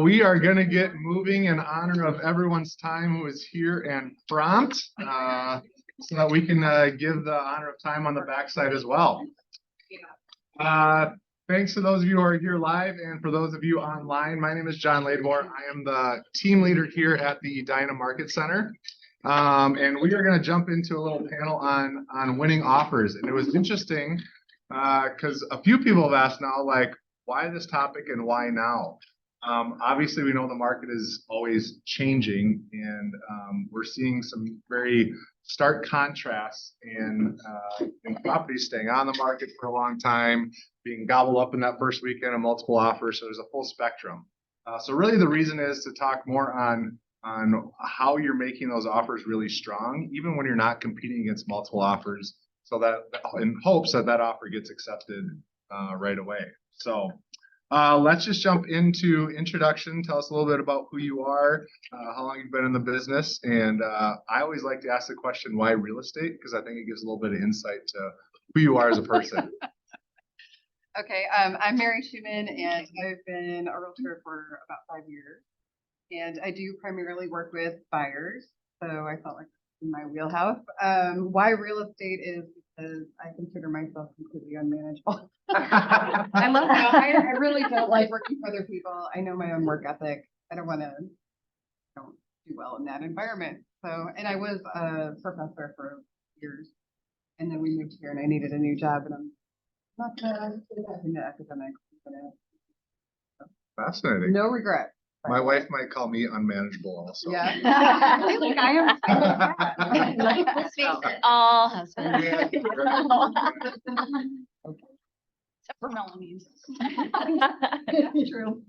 We are going to get moving in honor of everyone's time who is here and prompt, so that we can give the honor of time on the backside as well. Thanks to those of you who are here live, and for those of you online, my name is John Lademore. I am the team leader here at the Edina Market Center. And we are going to jump into a little panel on winning offers. And it was interesting because a few people have asked now, like, why this topic and why now? Obviously, we know the market is always changing, and we're seeing some very stark contrasts in properties staying on the market for a long time, being gobbled up in that first weekend of multiple offers. So there's a full spectrum. So really the reason is to talk more on how you're making those offers really strong, even when you're not competing against multiple offers, so that in hopes that that offer gets accepted right away. So let's just jump into introduction. Tell us a little bit about who you are, how long you've been in the business. And I always like to ask the question, why real estate? Because I think it gives a little bit of insight to who you are as a person. Okay, I'm Mary Schumann, and I've been a realtor for about 5 years. And I do primarily work with buyers, so I felt like it's in my wheelhouse. Why real estate is because I consider myself completely unmanageable. I love that. I really don't like working for other people. I know my own work ethic. I don't do well in that environment. So, and I was a professor for years, and then we moved here, and I needed a new job, and I'm not in the academics. Fascinating. No regret. My wife might call me unmanageable also. Yeah. I feel like I am. Let's face it, all husbands. Yeah. Except for Melanie's. True.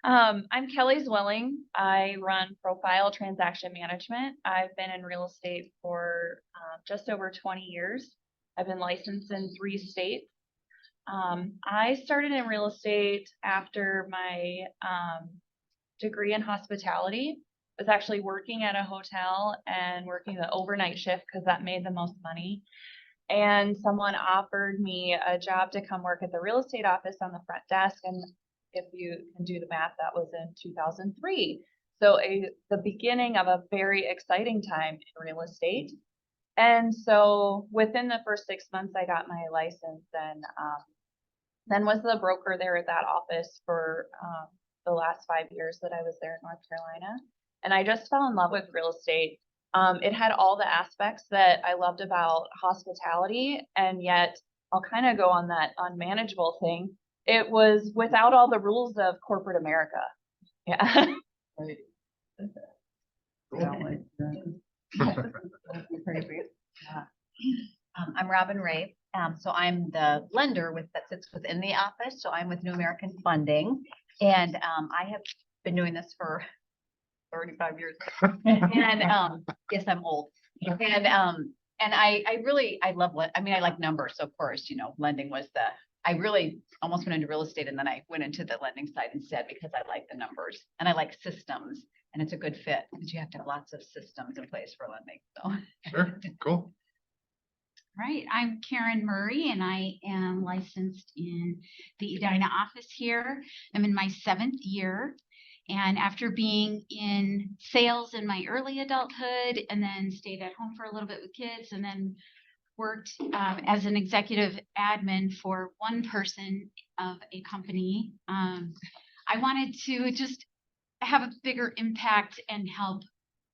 I'm Kelly Zwilling. I run Profile Transaction Management. I've been in real estate for just over 20 years. I've been licensed in 3 states. I started in real estate after my degree in hospitality. I was actually working at a hotel and working the overnight shift because that made the most money. And someone offered me a job to come work at the real estate office on the front desk. And if you can do the math, that was in 2003. So the beginning of a very exciting time in real estate. And so within the first 6 months, I got my license, and then was the broker there at that office for the last 5 years that I was there in North Carolina. And I just fell in love with real estate. It had all the aspects that I loved about hospitality, and yet I'll kind of go on that unmanageable thing. It was without all the rules of corporate America. Yeah. Right. I'm Robin Ray. So I'm the lender that sits within the office. So I'm with New American Funding, and I have been doing this for 35 years. And yes, I'm old. And I love what I mean. I like numbers, so of course, lending was I really almost went into real estate, and then I went into the lending side instead because I like the numbers and I like systems, and it's a good fit because you have to have lots of systems in place for lending. So Sure, cool. Right, I'm Karen Murray, and I am licensed in the Edina office here. I'm in my 7th year, and after being in sales in my early adulthood, and then stayed at home for a little bit with kids, and then worked as an executive admin for one person of a company, I wanted to just have a bigger impact and help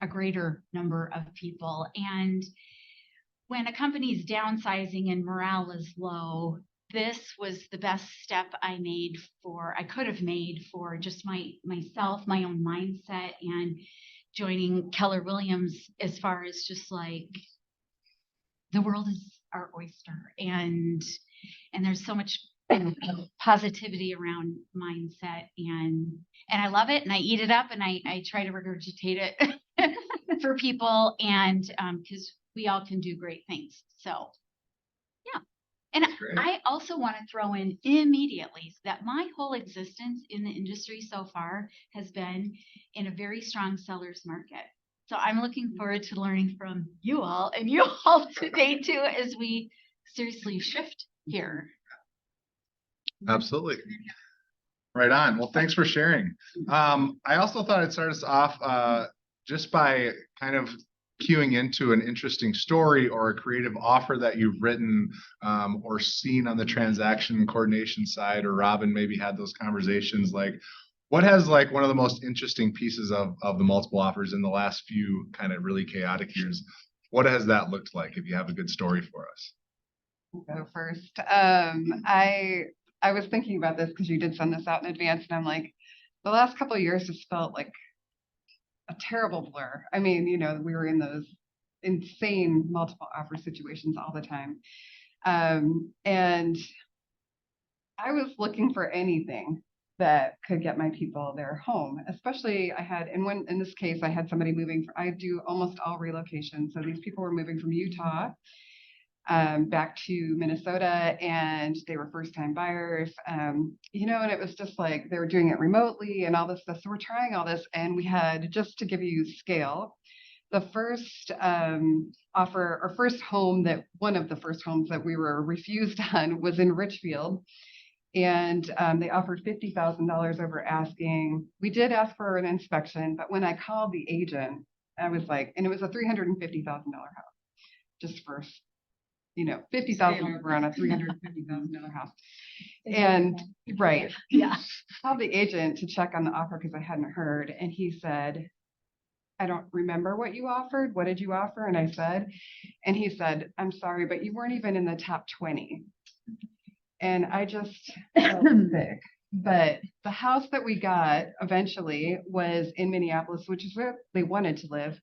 a greater number of people. And when a company is downsizing and morale is low, this was the best step I could have made for just myself, my own mindset, and joining Keller Williams as far as just like the world is our oyster, and there's so much positivity around mindset, and I love it, and I eat it up, and I try to regurgitate it for people, and because we all can do great things. So yeah. And I also want to throw in immediately that my whole existence in the industry so far has been in a very strong seller's market. So I'm looking forward to learning from you all and you all today too, as we seriously shift here. Absolutely. Right on. Well, thanks for sharing. I also thought I'd start us off just by kind of cueing into an interesting story or a creative offer that you've written or seen on the transaction coordination side, or Robin maybe had those conversations. Like, what has like one of the most interesting pieces of the multiple offers in the last few kind of really chaotic years? What has that looked like? If you have a good story for us. Go first. I was thinking about this because you did send this out in advance, and I'm like, the last couple of years just felt like a terrible blur. I mean, we were in those insane multiple offer situations all the time. And I was looking for anything that could get my people their home, especially in this case, I had somebody I do almost all relocations. So these people were moving from Utah back to Minnesota, and they were first-time buyers, and it was just like they were doing it remotely and all this stuff. So we're trying all this, and we had, just to give you scale, the first offer, or first home one of the first homes that we were refused on was in Richfield, and they offered $50,000 over asking. We did ask for an inspection, but when I called the agent, I was like, and it was a $350,000 house, just for $50,000 over on a $350,000 house. And right. Yeah. Called the agent to check on the offer because I hadn't heard. And he said, I don't remember what you offered. What did you offer? And I said, and he said, I'm sorry, but you weren't even in the top 20. And I just felt sick. But the house that we got eventually was in Minneapolis, which is where they wanted to live.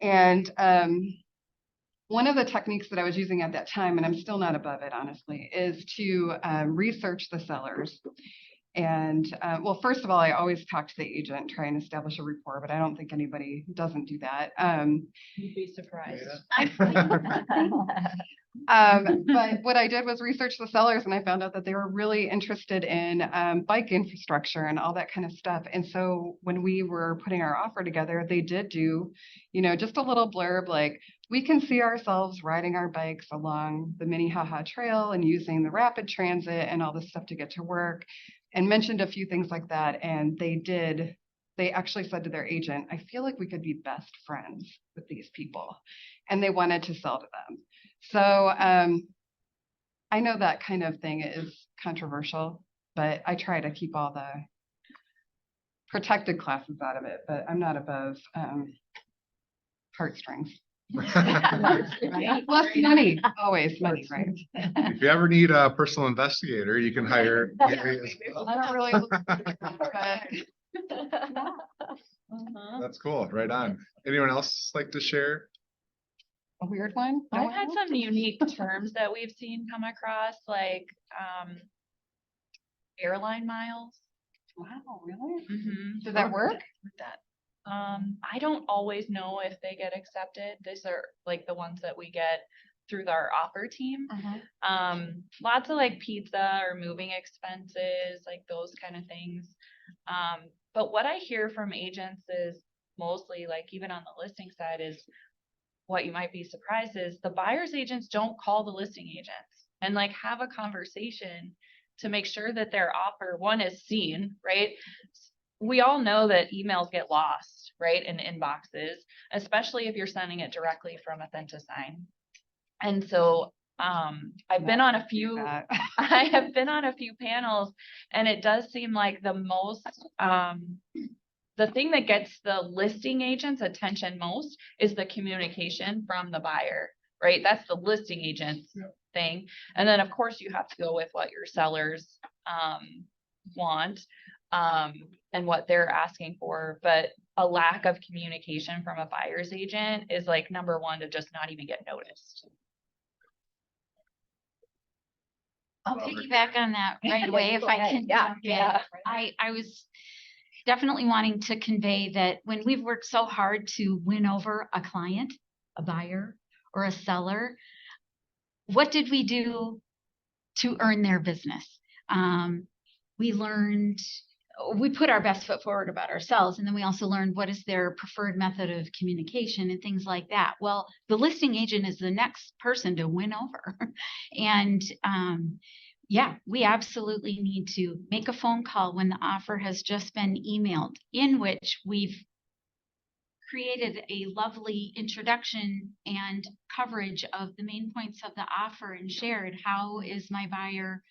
And one of the techniques that I was using at that time, and I'm still not above it, honestly, is to research the sellers. And well, first of all, I always talk to the agent, try and establish a rapport, but I don't think anybody doesn't do that. You'd be surprised. But what I did was research the sellers, and I found out that they were really interested in bike infrastructure and all that kind of stuff. And so when we were putting our offer together, they did do, just a little blurb like, we can see ourselves riding our bikes along the Minnehaha Trail and using the rapid transit and all this stuff to get to work, and mentioned a few things like that. And they actually said to their agent, I feel like we could be best friends with these people. And they wanted to sell to them. So I know that kind of thing is controversial, but I try to keep all the protected classes out of it, but I'm not above heartstrings. Right? Less money, always money, right? If you ever need a personal investigator, you can hire Mary as well. I don't really look but That's cool. Right on. Anyone else like to share? a weird one. No I've one had else? some unique terms that we've seen come across, like airline miles. Wow, really? Mm-hmm. Does that work? I don't always know if they get accepted. These are like the ones that we get through our offer team. Lots of like pizza or moving expenses, like those kind of things. But what I hear from agents is mostly, like even on the listing side, is what you might be surprised is the buyer's agents don't call the listing agents and like have a conversation to make sure that their offer, one, is seen, right? We all know that emails get lost, right, in inboxes, especially if you're sending it directly from Authentisign. And so I've been on a few, I have been on a few panels, and it does seem like the most, the thing that gets the listing agent's attention most is the communication from the buyer, right? That's the listing agent's thing. And then of course you have to go with what your sellers want and what they're asking for. But a lack of communication from a buyer's agent is like number one to just not even get noticed. I'll piggyback on that right away if I can. Yeah. I was definitely wanting to convey that when we've worked so hard to win over a client, a buyer, or a seller, what did we do to earn their business? We put our best foot forward about ourselves, and then we also learned what is their preferred method of communication and things like that. Well, the listing agent is the next person to win over. And yeah, we absolutely need to make a phone call when the offer has just been emailed, in which we've created a lovely introduction and coverage of the main points of the offer and shared how is my buyer,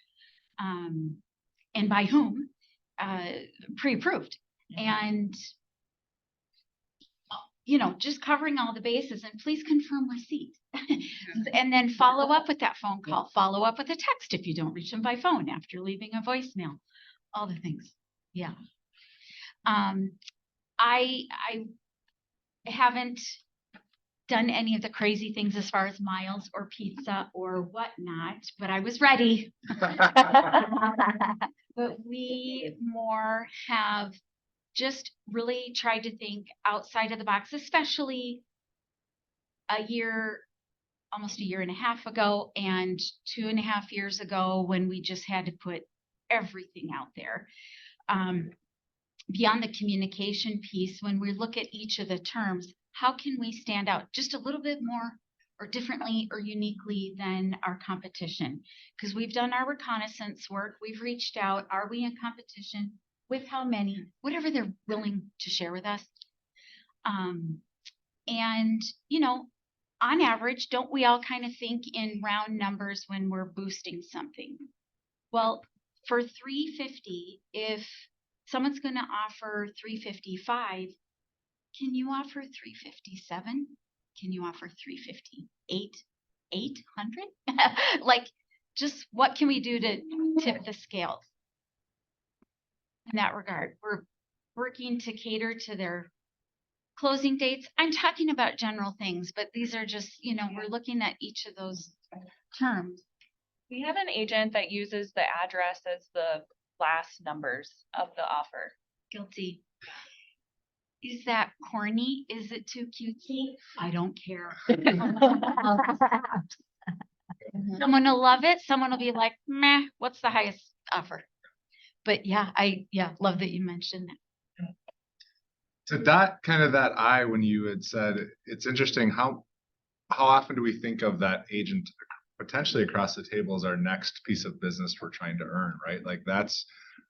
and by whom, pre-approved. And, just covering all the bases, and please confirm receipt. And then follow up with that phone call, follow up with a text if you don't reach them by phone after leaving a voicemail, all the things. Yeah. I haven't done any of the crazy things as far as miles or pizza or whatnot, but I was ready. But we more have just really tried to think outside of the box, especially almost a year and a half ago and 2.5 years ago when we just had to put everything out there. Beyond the communication piece, when we look at each of the terms, how can we stand out just a little bit more or differently or uniquely than our competition? Because we've done our reconnaissance work, we've reached out, are we in competition? With how many? Whatever they're willing to share with us. And, on average, don't we all kind of think in round numbers when we're boosting something? Well, for $350, if someone's going to offer $355, can you offer $357? Can you offer $358? $800? Like, just what can we do to tip the scales? In that regard, we're working to cater to their closing dates. I'm talking about general things, but these are just, we're looking at each of those terms. We have an agent that uses the address as the last numbers of the offer. Guilty. Is that corny? Is it too cutesy? I don't care. Someone will love it. Someone will be like, meh, what's the highest offer? But yeah, love that you mentioned that. To dot kind of that I, when you had said, it's interesting how often do we think of that agent potentially across the table as our next piece of business we're trying to earn, right? Like that's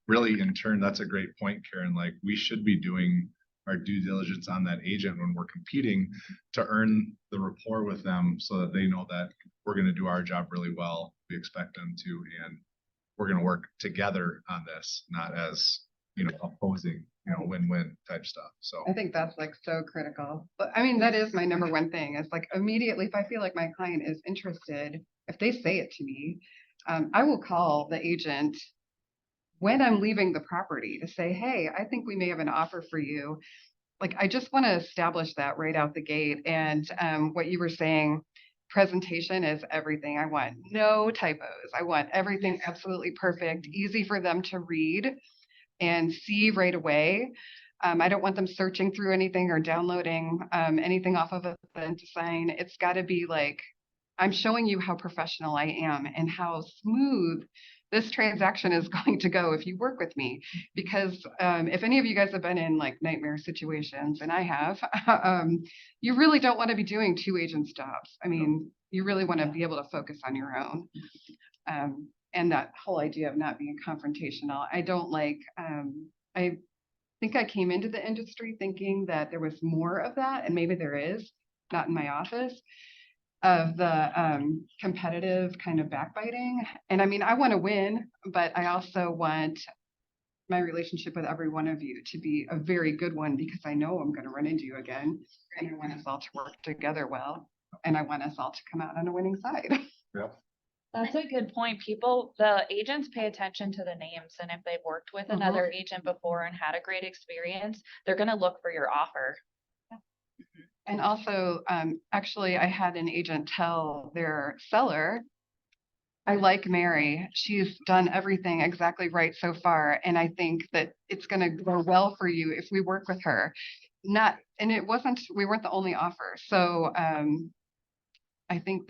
really in turn, that's a great point, Karen. Like we should be doing our due diligence on that agent when we're competing to earn the rapport with them so that they know that we're going to do our job really well. We expect them to, and we're going to work together on this, not as, opposing, win-win type stuff. So I think that's like so critical. But I mean, that is my number one thing is like immediately, if I feel like my client is interested, if they say it to me, I will call the agent when I'm leaving the property to say, hey, I think we may have an offer for you. Like, I just want to establish that right out the gate. And what you were saying, presentation is everything. I want no typos. I want everything absolutely perfect, easy for them to read and see right away. I don't want them searching through anything or downloading anything off of a sign. It's got to be like, I'm showing you how professional I am and how smooth this transaction is going to go if you work with me. Because if any of you guys have been in like nightmare situations, and I have, you really don't want to be doing 2 agents' jobs. I mean, you really want to be able to focus on your own. And that whole idea of not being confrontational, I don't like, I think I came into the industry thinking that there was more of that, and maybe there is, not in my office, of the competitive kind of backbiting. And I mean, I want to win, but I also want my relationship with every one of you to be a very good one, because I know I'm going to run into you again, and I want us all to work together well, and I want us all to come out on a winning side. Yep. That's a good point. The agents pay attention to the names, and if they've worked with another agent before and had a great experience, they're going to look for your offer. And also, actually, I had an agent tell their seller, I like Mary. She's done everything exactly right so far. And I think that it's going to go well for you if we work with her. We weren't the only offer. So I think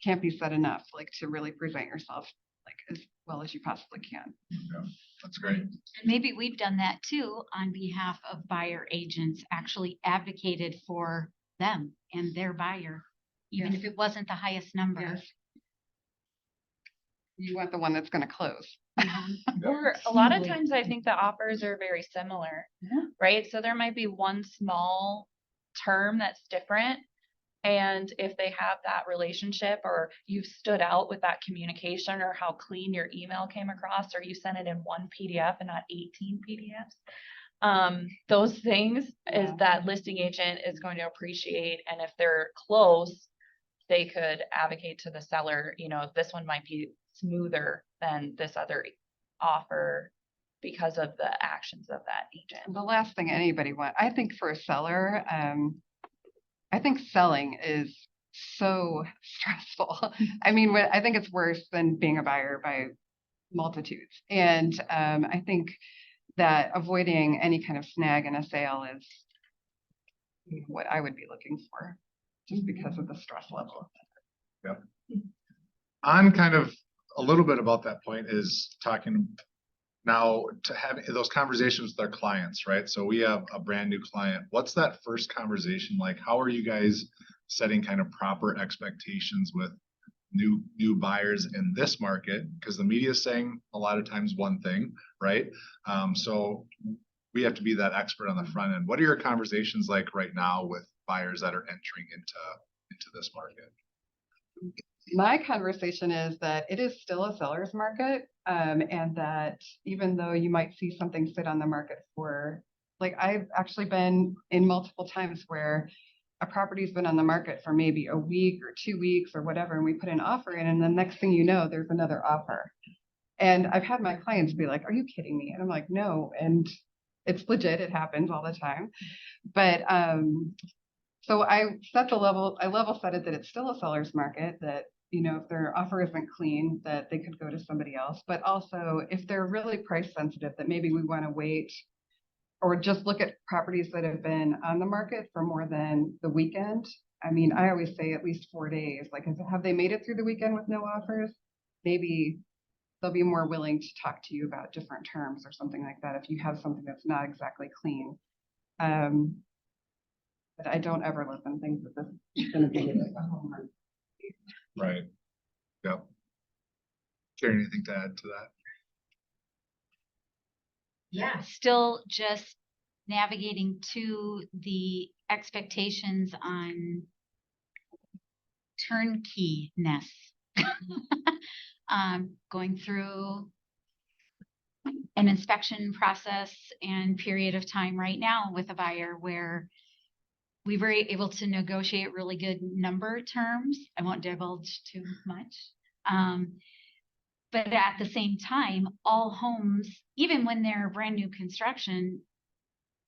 can't be said enough, like to really present yourself like as well as you possibly can. Yeah, that's great. Maybe we've done that too on behalf of buyer agents, actually advocated for them and their buyer, even if it wasn't the highest number. Yes. you want the one that's gonna close. Or a lot of Absolutely. times I think the offers are very similar, Yeah. right? So there might be one small term that's different. And if they have that relationship or you've stood out with that communication or how clean your email came across, or you sent it in one PDF and not 18 PDFs, those things is Yeah. that listing agent is going to appreciate. And if they're close, they could advocate to the seller, this one might be smoother than this other offer because of the actions of that agent. The last thing anybody I think for a seller, I think selling is so stressful. I mean, I think it's worse than being a buyer by multitudes. And I think that avoiding any kind of snag in a sale is what I would be looking for, just because of the stress level. On kind of a little bit about that point is talking now to have those conversations with our clients, right? So we have a brand new client. What's that first conversation like? How are you guys setting kind of proper expectations with new buyers in this market? Because the media is saying a lot of times one thing, right? So we have to be that expert on the front end. What are your conversations like right now with buyers that are entering into this market? My conversation is that it is still a seller's market, and that even though you might see something sit on the market for, like, I've actually been in multiple times where a property's been on the market for maybe a week or 2 weeks or whatever, and we put an offer in, and the next thing you know, there's another offer. And I've had my clients be like, "Are you kidding me?" And I'm like, "No." And it's legit. It happens all the time. But so I level set it that it's still a seller's market, that, if their offer isn't clean, that they could go to somebody else. But also if they're really price sensitive, that maybe we want to wait or just look at properties that have been on the market for more than the weekend. I mean, I always say at least 4 days. Like, have they made it through the weekend with no offers? Maybe they'll be more willing to talk to you about different terms or something like that if you have something that's not exactly clean. But I don't ever live in things that this is going to be like a home run. Right. Yep. Karen, anything to add to that? Yeah, still just navigating to the expectations on turnkey-ness. Going through an inspection process and period of time right now with a buyer where we were able to negotiate really good number terms. I won't divulge too much. But at the same time, all homes, even when they're brand new construction,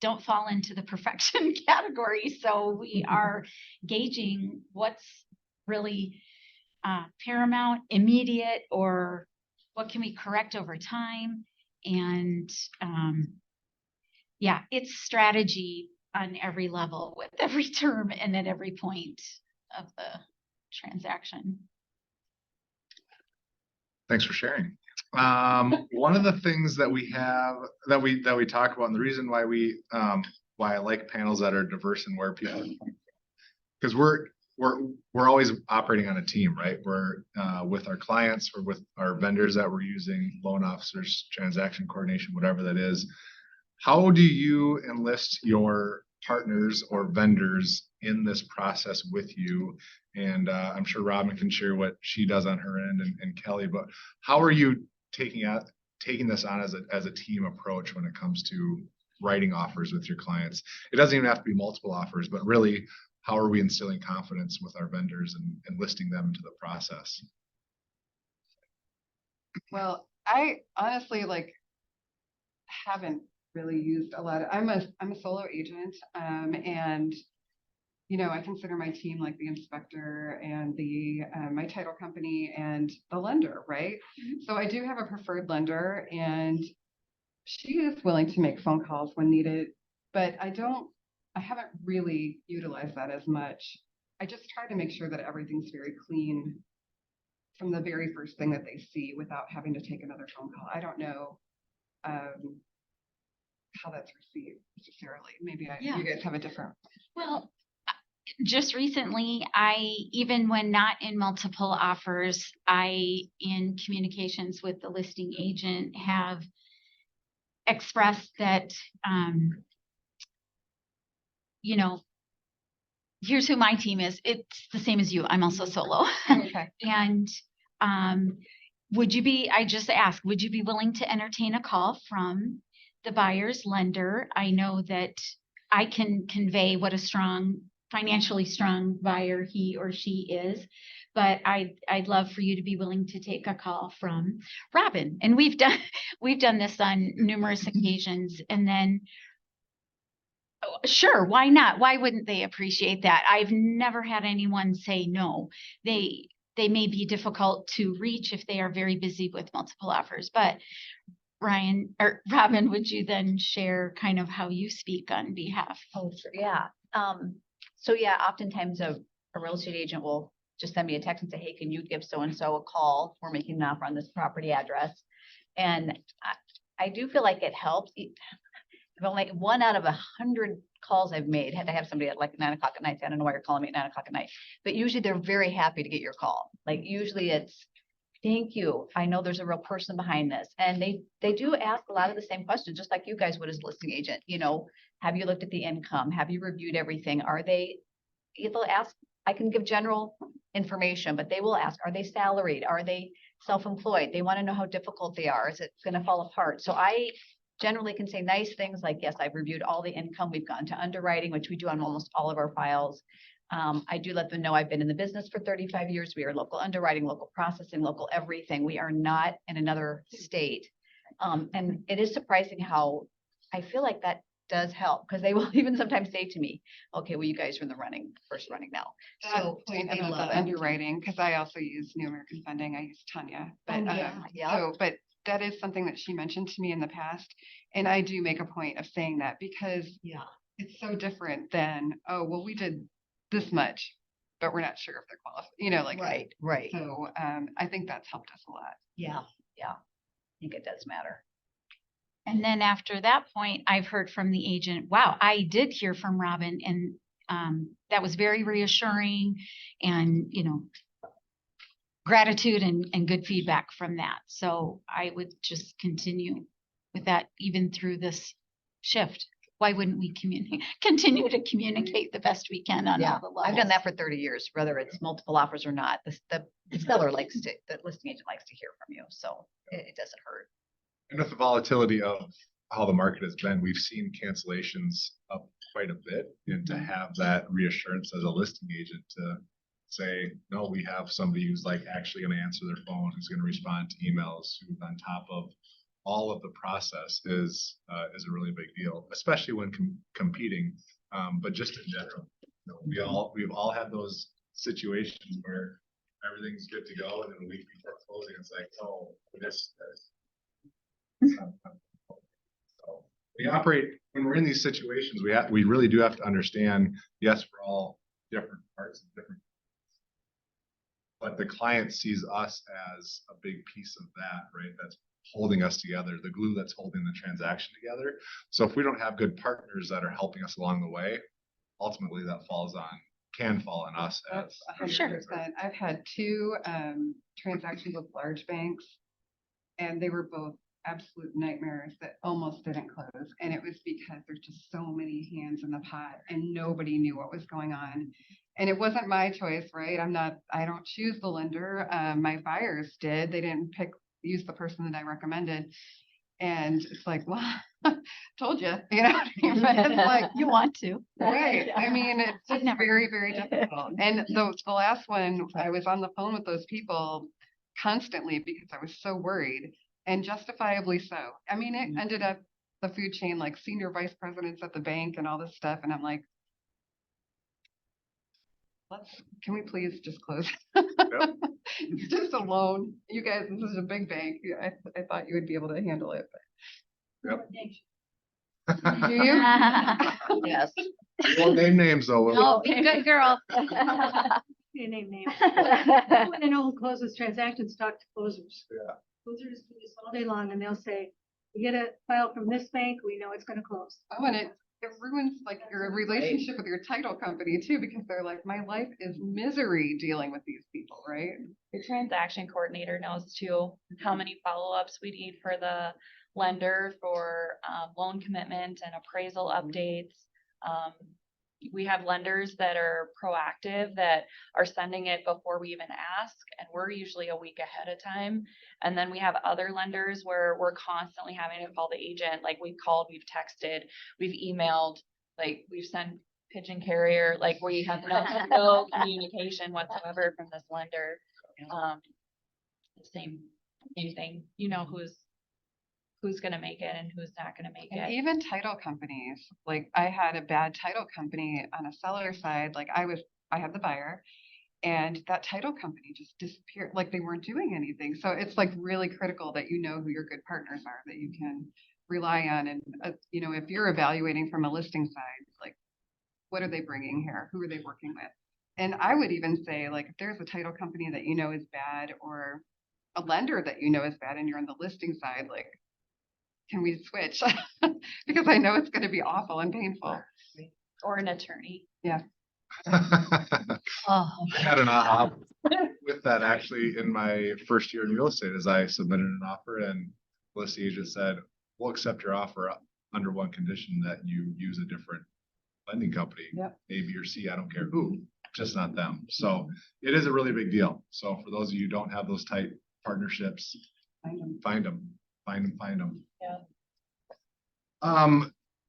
don't fall into the perfection category. So we are gauging what's really paramount, immediate, or what can we correct over time. And yeah, it's strategy on every level with every term and at every point of the transaction. Thanks for sharing. One of the things that we have that we talk about, and the reason why why I like panels that are diverse and where people, because we're always operating on a team, right? We're with our clients or with our vendors that we're using, loan officers, transaction coordination, whatever that is. How do you enlist your partners or vendors in this process with you? And I'm sure Robin can share what she does on her end, and Kelly, but how are you taking this on as a team approach when it comes to writing offers with your clients? It doesn't even have to be multiple offers, but really, how are we instilling confidence with our vendors and listing them into the process? Well, I honestly haven't really used a lot of, I'm a solo agent, and I consider my team like the inspector and my title company and the lender, right? So I do have a preferred lender, and she is willing to make phone calls when needed, but I haven't really utilized that as much. I just try to make sure that everything's very clean from the very first thing that they see without having to take another phone call. I don't know how that's received necessarily. Maybe you guys have a different. Well, just recently, even when not in multiple offers, in communications with the listing agent, have expressed that, you know, here's who my team is. It's the same as you. I'm also solo. Okay. And, I just asked, would you be willing to entertain a call from the buyer's lender? I know that I can convey what a financially strong buyer he or she is, but I'd love for you to be willing to take a call from Robin. And we've done this on numerous occasions. And then, sure, why not? Why wouldn't they appreciate that? I've never had anyone say no. They may be difficult to reach if they are very busy with multiple offers, but Robin, would you then share kind of how you speak on behalf? Oh, sure. Yeah. So yeah, oftentimes a real estate agent will just send me a text and say, hey, can you give so-and-so a call? We're making an offer on this property address. And I do feel like it helps. Well, like 1 out of 100 calls I've made had to have somebody at like 9 o'clock at night. I don't know why you're calling me at 9 o'clock at night, but usually they're very happy to get your call. Like usually it's, thank you. I know there's a real person behind this. And they do ask a lot of the same questions, just like you guys would as a listing agent. You know, have you looked at the income? Have you reviewed everything? They'll ask, I can give general information, but they will ask, are they salaried? Are they self-employed? They want to know how difficult they are. Is it going to fall apart? So I generally can say nice things like, yes, I've reviewed all the income. We've gone to underwriting, which we do on almost all of our files. I do let them know I've been in the business for 35 years. We are local underwriting, local processing, local everything. We are not in another state. And it is surprising how I feel like that does help, because they will even sometimes say to me, okay, well, you guys are in the first running now. So Point I about love the it. underwriting, because I also use New American Funding. I use Tanya, but Yeah. but that is something that she mentioned to me in the past, and I do make a point of saying that because Yeah. it's so different than, oh, well, we did this much, but we're not sure if they're qualified. You know, like Right. So I think that's helped us a lot. Yeah. I think it does matter. And then after that point, I've heard from the agent, wow, I did hear from Robin, and that was very reassuring, and, you know, gratitude and good feedback from that. So I would just continue with that even through this shift. Why wouldn't we continue to communicate the best we can on all the levels? I've done that for 30 years, whether it's multiple offers or not. The seller the listing agent likes to hear from you. So it doesn't hurt. And with the volatility of how the market has been, we've seen cancellations up quite a bit. And to have that reassurance as a listing agent to say, no, we have somebody who's like actually going to answer their phone, who's going to respond to emails, who's on top of all of the process is a really big deal, especially when competing. But just in general, you know, we've all had those situations where everything's good to go, and then a week before closing, it's like, oh, this. So we operate when we're in these situations. We really do have to understand. Yes, we're all different parts of different, but the client sees us as a big piece of that, right? That's holding us together, the glue that's holding the transaction together. So if we don't have good partners that are helping us along the way, ultimately that can fall on us. That's as 100%. I've had 2 transactions with large banks, and they were both absolute nightmares that almost didn't close. And it was because there's just so many hands in the pot and nobody knew what was going on. And it wasn't my choice, right? I don't choose the lender. My buyers did. They didn't use the person that I recommended. And it's like, well, told you, you know, it's like, You want to. right. I mean, it's just very, very difficult. And the last one, I was on the phone with those people constantly because I was so worried, and justifiably so. I mean, it ended up the food chain, like senior vice presidents at the bank and all this stuff. And I'm like, can we please just close? It's just a loan. You guys, this is a big bank. I thought you would be able to handle it. Yep. Do you? Yes. We won't name names though. Oh, good girl. Your name. When an old closes transactions, talk to closers. Yeah. Closers do this all day long, and they'll say, "We get a file from this bank, we know it's going to close." Oh, and it ruins like your relationship with your title company too, because they're like, my life is misery dealing with these people, right? The transaction coordinator knows too, how many follow-ups we need for the lender for loan commitment and appraisal updates. We have lenders that are proactive, that are sending it before we even ask, and we're usually a week ahead of time. And then we have other lenders where we're constantly having to call the agent, like we've called, we've texted, we've emailed, like we've sent pigeon carrier, like we have no communication whatsoever from this lender. The same thing, you know, who's gonna make it and who's not gonna make And it. even title companies, like I had a bad title company on a seller side, like I had the buyer. And that title company just disappeared, like they weren't doing anything. So it's like really critical that you know who your good partners are, that you can rely on. And, you know, if you're evaluating from a listing side, like what are they bringing here? Who are they working with? And I would even say, like, if there's a title company that you know is bad, or a lender that you know is bad and you're on the listing side, like, can we switch? Because I know it's going to be awful and painful. Or an attorney. Oh, I had an aha with that actually in my first year in real estate, as I submitted an offer and the listing agent said, we'll accept your offer under one condition, that you use a different lending company. Yep. A, B, or C, I don't care who, just not them. So it is a really big deal. So for those of you who don't have those tight partnerships, find them. Yeah.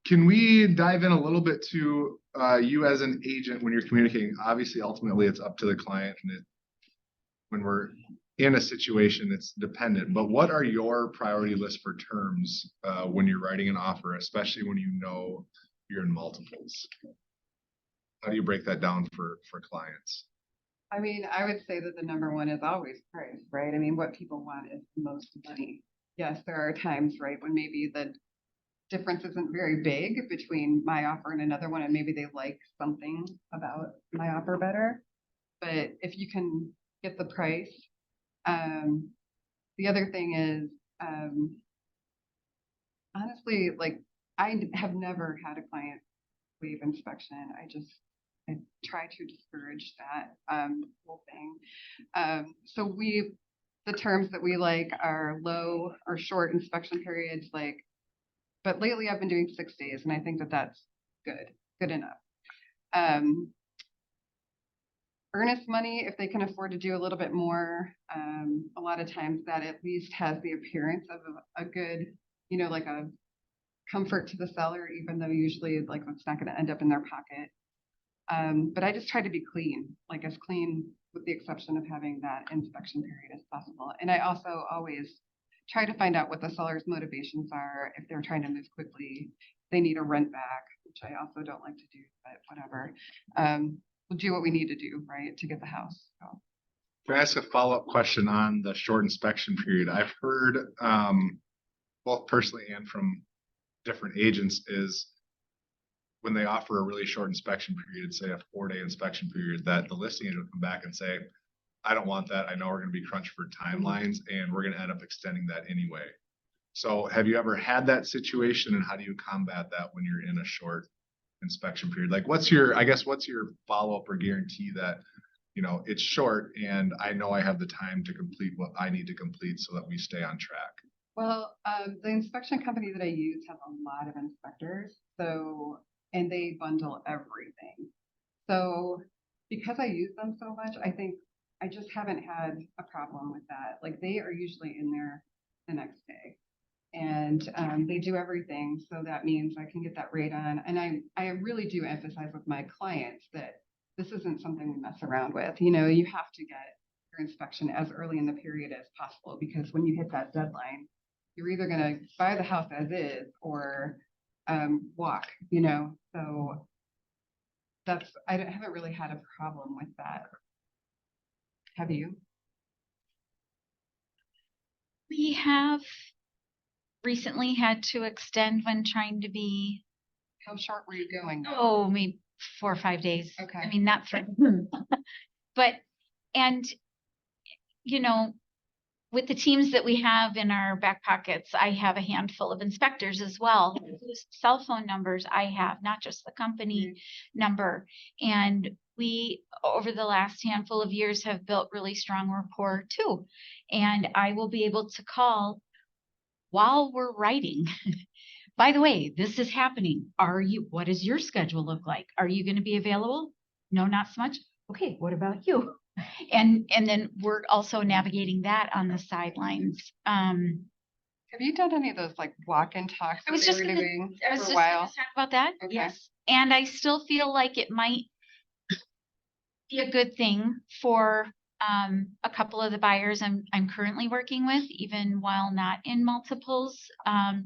Can we dive in a little bit to you as an agent when you're communicating? Obviously, ultimately, it's up to the client, and when we're in a situation, it's dependent. But what are your priority list for terms when you're writing an offer, especially when you know you're in multiples? How do you break that down for clients? I mean, I would say that the number one is always price, right? I mean, what people want is the most money. Yes, there are times, right, when maybe the difference isn't very big between my offer and another one, and maybe they like something about my offer better. But if you can get the price, the other thing is, honestly, like I have never had a client waive inspection. I try to discourage that whole thing. So the terms that we like are low or short inspection periods, like, but lately I've been doing 6 days, and I think that that's good enough. Earnest money, if they can afford to do a little bit more, a lot of times that at least has the appearance of a good, you know, like a comfort to the seller, even though usually like it's not going to end up in their pocket. But I just try to be clean, like as clean with the exception of having that inspection period as possible. And I also always try to find out what the seller's motivations are. If they're trying to move quickly, they need a rent back, which I also don't like to do, but whatever. We'll do what we need to do, right, to get the house. So. Can I ask a follow-up question on the short inspection period? I've heard, both personally and from different agents, is when they offer a really short inspection period, say a 4-day inspection period, that the listing agent will come back and say, I don't want that. I know we're going to be crunched for timelines and we're going to end up extending that anyway. So have you ever had that situation, and how do you combat that when you're in a short inspection period? Like what's your follow-up or guarantee that, you know, it's short and I know I have the time to complete what I need to complete so that we stay on track? Well, the inspection company that I use has a lot of inspectors, so, and they bundle everything. So because I use them so much, I think I just haven't had a problem with that. Like they are usually in there the next day, and they do everything. So that means I can get that rate on. And I really do emphasize with my clients that this isn't something we mess around with. You know, you have to get your inspection as early in the period as possible, because when you hit that deadline, you're either going to buy the house as is or walk, you know. So I haven't really had a problem with that. Have you? We have recently had to extend when trying to be, How short were you going? maybe 4 or 5 days. Okay. I mean, not for, but, and, you know, with the teams that we have in our back pockets, I have a handful of inspectors as well, whose cell phone numbers I have, not just the company number. And we, over the last handful of years, have built really strong rapport too. And I will be able to call while we're writing. By the way, this is happening. What does your schedule look like? Are you going to be available? No, not so much. Okay, what about you? And then we're also navigating that on the sidelines. Have you done any of those like walk-in talks I was that just they were gonna- doing I was for just a gonna while? talk about that. Okay. Yes. And I still feel like it might be a good thing for a couple of the buyers I'm currently working with, even while not in multiples,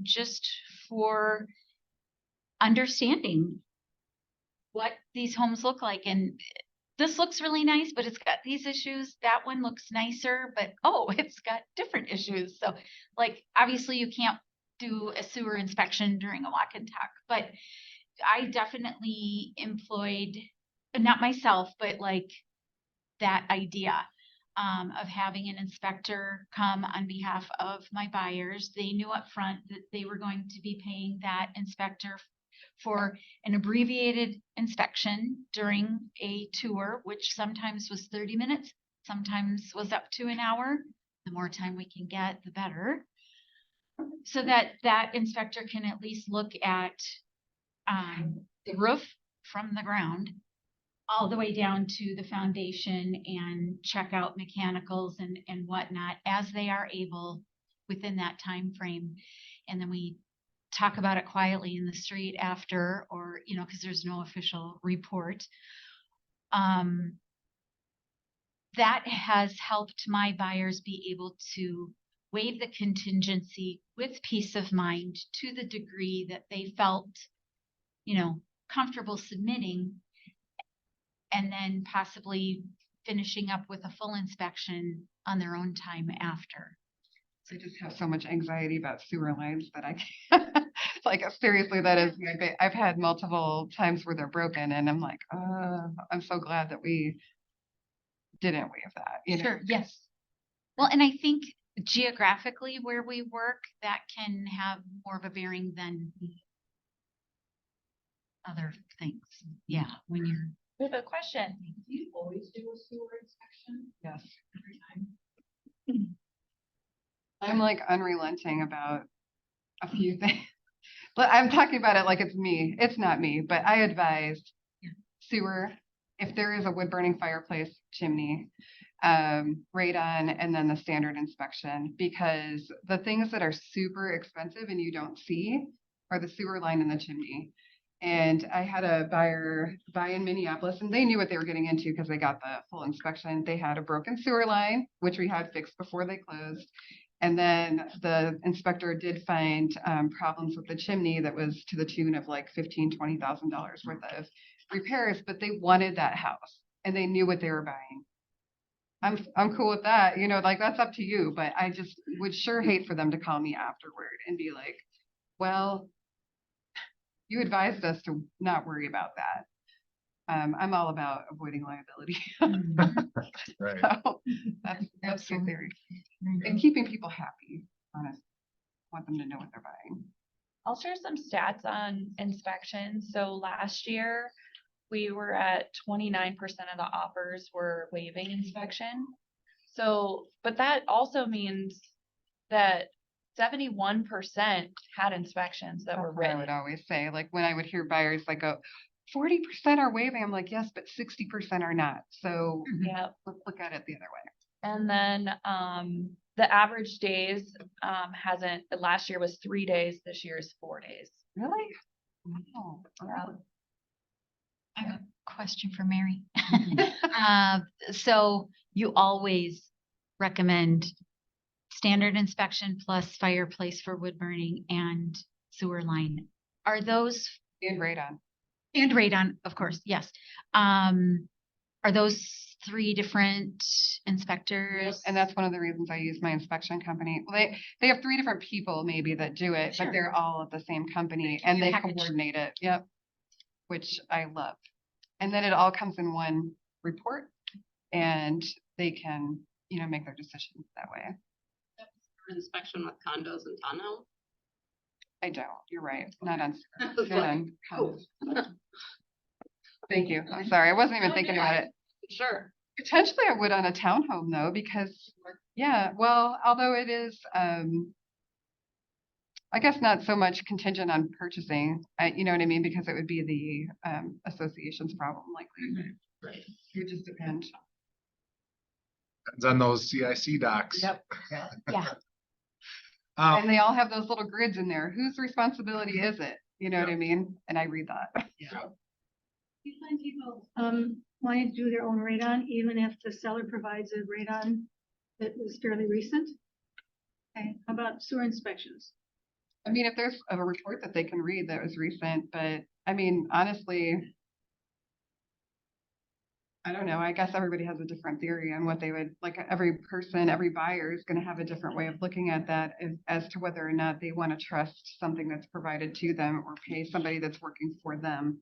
just for understanding what these homes look like. And this looks really nice, but it's got these issues. That one looks nicer, but oh, it's got different issues. So like, obviously you can't do a sewer inspection during a walk and talk, but I definitely employed, not myself, but like that idea of having an inspector come on behalf of my buyers. They knew up front that they were going to be paying that inspector for an abbreviated inspection during a tour, which sometimes was 30 minutes, sometimes was up to an hour. The more time we can get, the better. So that that inspector can at least look at the roof from the ground all the way down to the foundation and check out mechanicals and whatnot as they are able within that time frame. And then we talk about it quietly in the street after, or, you know, because there's no official report. That has helped my buyers be able to waive the contingency with peace of mind to the degree that they felt, you know, comfortable submitting, and then possibly finishing up with a full inspection on their own time after. I just have so much anxiety about sewer lines that I can't, like, seriously, that is, I've had multiple times where they're broken and I'm like, I'm so glad that we didn't waive that, you know? Sure, yes. Well, and I think geographically where we work, that can have more of a bearing than other things. Yeah, when you're. We have a question. Do you always do a sewer inspection Yes. every time? I'm like unrelenting about a few things. But I'm talking about it like it's me. It's not me, but I advised sewer, if there is a wood burning fireplace chimney, radon, and then the standard inspection, because the things that are super expensive and you don't see are the sewer line and the chimney. And I had a buyer buy in Minneapolis, and they knew what they were getting into because they got the full inspection. They had a broken sewer line, which we had fixed before they closed. And then the inspector did find problems with the chimney that was to the tune of like $15,000-$20,000 worth of repairs, but they wanted that house and they knew what they were buying. I'm cool with that, you know, like that's up to you, but I just would sure hate for them to call me afterward and be like, well, you advised us to not worry about that. I'm all about avoiding liability. Right. So that's my theory. And keeping people happy, honestly. Want them to know what they're buying. I'll share some stats on inspections. So last year, we were at 29% of the offers were waiving inspection. So, but that also means that 71% had inspections that were That's what I would written. always say, like when I would hear buyers like go, 40% are waiving, I'm like, yes, but 60% are not. So Yeah. let's look at it the other way. And then, the average days, last year was 3 days, this year is 4 days. Really? Wow. Yeah. I have a question for Mary. So you always recommend standard inspection plus fireplace for wood burning and sewer line. Are those, And radon. and radon, of course, yes. Are those 3 different inspectors? And that's one of the reasons I use my inspection company. Well, they have 3 different people maybe that do it, Sure. but they're all at the same company Keep and your they package. coordinate it. Yep. Which I love. And then it all comes in one report and they can, you know, make their decisions that way. inspection with condos and townhomes? I don't, you're right, not on. I was not like, on oh. condos. Thank you, I'm sorry, I wasn't even thinking about it. Sure. Potentially I would on a townhome though, because, yeah, well, although it is, I guess not so much contingent on purchasing, you know what I mean, because it would be the, association's problem likely. Right. It would just depend. Depends on those CIC docs. Yep. Yeah. Um, And they all have those little grids in there. Whose responsibility is it? You know what I mean? And I read that. You find people, wanting to do their own radon, even if the seller provides a radon that was fairly recent? Okay, how about sewer inspections? I mean, if there's a report that they can read that was recent, but I mean, honestly, I don't know. I guess everybody has a different theory on what they would, like every person, every buyer is going to have a different way of looking at that as to whether or not they want to trust something that's provided to them or pay somebody that's working for them.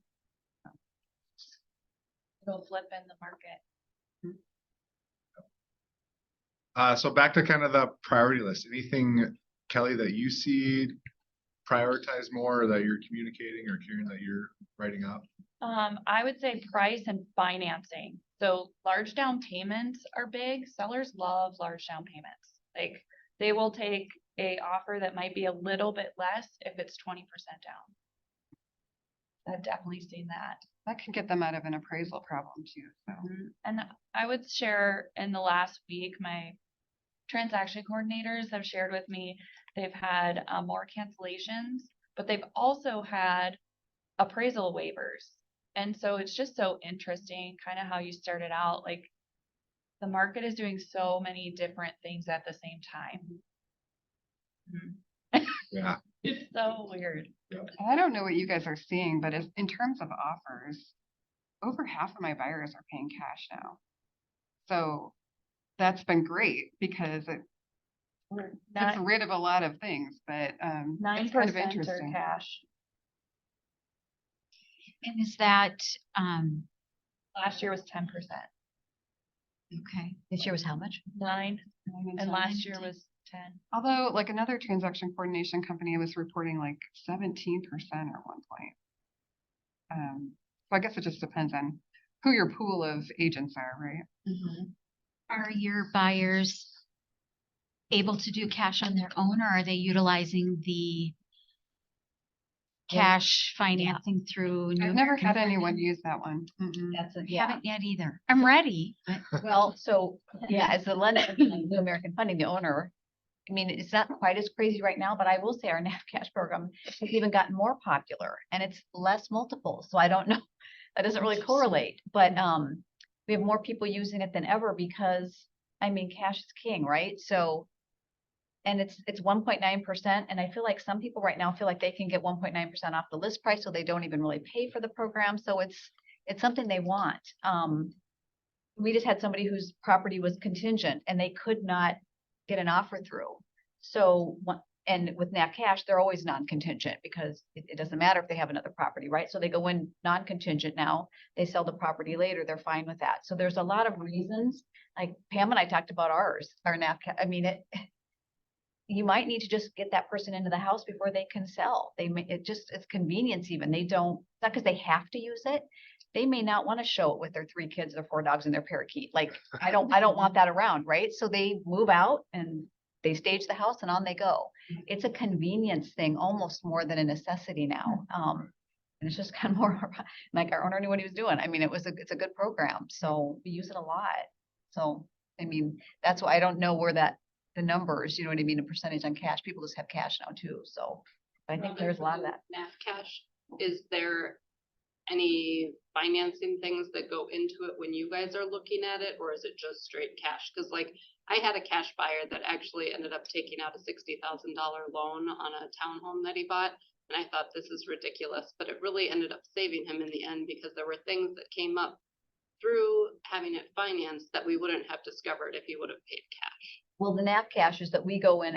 It'll flip in the market. So back to kind of the priority list, anything, Kelly, that you see prioritize more or that you're communicating or Karen that you're writing up? I would say price and financing. So large down payments are big. Sellers love large down payments. Like they will take a offer that might be a little bit less if it's 20% down. I've definitely seen that. That can get them out of an appraisal problem too. So And I would share in the last week, my transaction coordinators have shared with me, they've had more cancellations, but they've also had appraisal waivers. And so it's just so interesting kind of how you started out, like the market is doing so many different things at the same time. Yeah. It's so weird. I don't know what you guys are seeing, but in terms of offers, over half of my buyers are paying cash now. So that's been great because it gets rid of a lot of things, but it's kind of 9% are interesting. cash. And is that, Last year was 10%. Okay. This year was how much? 9, and 10. last year was 10. Although like another transaction coordination company was reporting like 17% at one point. So I guess it just depends on who your pool of agents are, right? are your buyers able to do cash on their own, or are they utilizing the cash financing through New I've never American had anyone Funding? use that one. Mm-mm. That's a, Haven't yet either. I'm ready. Well, so, yeah, as the lender, New American Funding, the owner, I mean, it's not quite as crazy right now, but I will say our NAV cash program has even gotten more popular and it's less multiples. So I don't know, that doesn't really correlate, but, we have more people using it than ever because, I mean, cash is king, right? So, and it's 1.9%. And I feel like some people right now feel like they can get 1.9% off the list price, so they don't even really pay for the program. So it's something they want. We just had somebody whose property was contingent and they could not get an offer through. So, and with NAV cash, they're always non-contingent because it doesn't matter if they have another property, right? So they go in non-contingent now, they sell the property later, they're fine with that. So there's a lot of reasons, like Pam and I talked about ours, our NAV cash. I mean, you might need to just get that person into the house before they can sell. It's convenience even. They don't, it's not because they have to use it. They may not want to show it with their 3 kids, their 4 dogs and their parakeet. Like, I don't want that around, right? So they move out and they stage the house and on they go. It's a convenience thing almost more than a necessity now. And it's just kind of more like our owner knew what he was doing. I mean, it's a good program. So we use it a lot. So, I mean, that's why I don't know where the numbers, you know what I mean, a percentage on cash. People just have cash now too. So I think there's a lot of that. NAV cash, is there any financing things that go into it when you guys are looking at it, or is it just straight cash? Cause like I had a cash buyer that actually ended up taking out a $60,000 loan on a townhome that he bought. And I thought, this is ridiculous, but it really ended up saving him in the end because there were things that came up through having it financed that we wouldn't have discovered if he would have paid cash. Well, the NAV cash is that we go in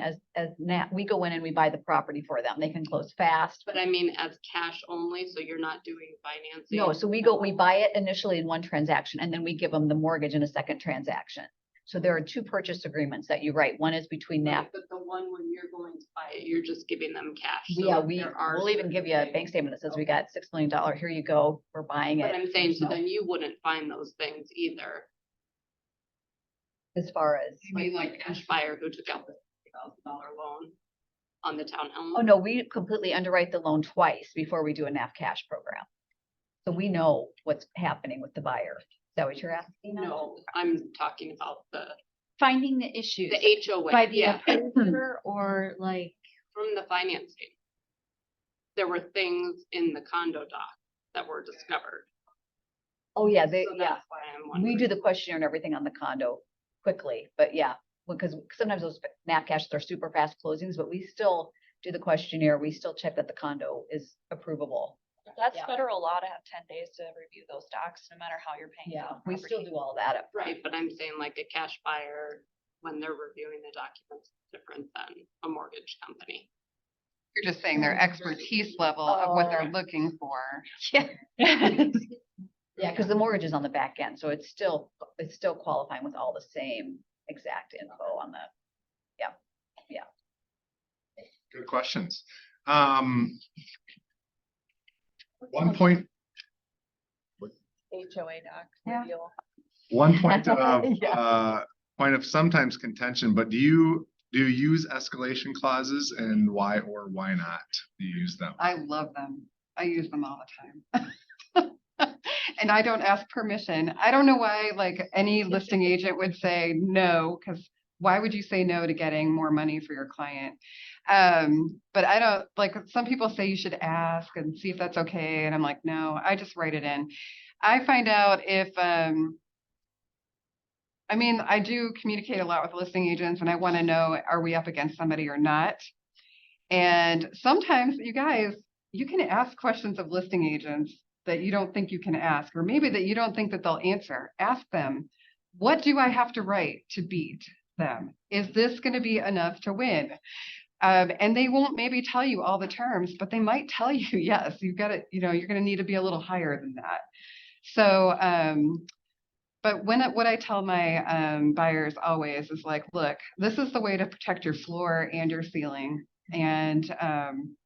we go in and we buy the property for them. They can close fast. But I mean, as cash only, so you're not doing financing? No, so we buy it initially in one transaction and then we give them the mortgage in a second transaction. So there are two purchase agreements that you write. One is between NAP. Right, but the one when you're going to buy it, you're just giving them cash. So Yeah, if we, there are we'll even certain give you a things- bank statement that says we got $6 million. Here you go. We're buying But it. I'm saying, so No. then you wouldn't find those things either. As far as, You mean like cash buyer who took out the $1,000 loan on the townhome? oh no, we completely underwrite the loan twice before we do a NAP cash program. So we know what's happening with the buyer. Is that what you're asking? No, I'm talking about Finding the issues the HOA. by the Yeah, appraiser or like, from the financing. There were things in the condo doc that were discovered. Oh, yeah, they, So yeah. that's why I'm wondering. We do the questionnaire and everything on the condo quickly, but yeah, because sometimes those NAP caches are super fast closings, but we still do the questionnaire. We still check that the condo is approvable. That's Yeah. federal law to have 10 days to review those docs, no matter how you're paying. Yeah, for the we still property. do all that up front. Right, but I'm saying like a cash buyer, when they're reviewing the documents, is different than a mortgage company. You're just saying their expertise level of what they're Oh. looking for. Yeah, because the mortgage is on the back end, so it's still qualifying with all the same exact info on the, Good questions. One point HOA docs. Yeah. review. One point of, Yeah. point of sometimes contention, but do you use escalation clauses and why or why not do you use them? I love them. I use them all the time. And I don't ask permission. I don't know why, like, any listing agent would say no, because why would you say no to getting more money for your client? But I don't, like, some people say you should ask and see if that's okay, and I'm like, no, I just write it in. I find out if, I mean, I do communicate a lot with listing agents, and I want to know, are we up against somebody or not? And sometimes, you guys, you can ask questions of listing agents that you don't think you can ask, or maybe that you don't think that they'll answer. Ask them, what do I have to write to beat them? Is this going to be enough to win? And they won't maybe tell you all the terms, but they might tell you, yes, you've got to, you know, you're going to need to be a little higher than that. So, but what I tell my buyers always is like, look, this is the way to protect your floor and your ceiling. And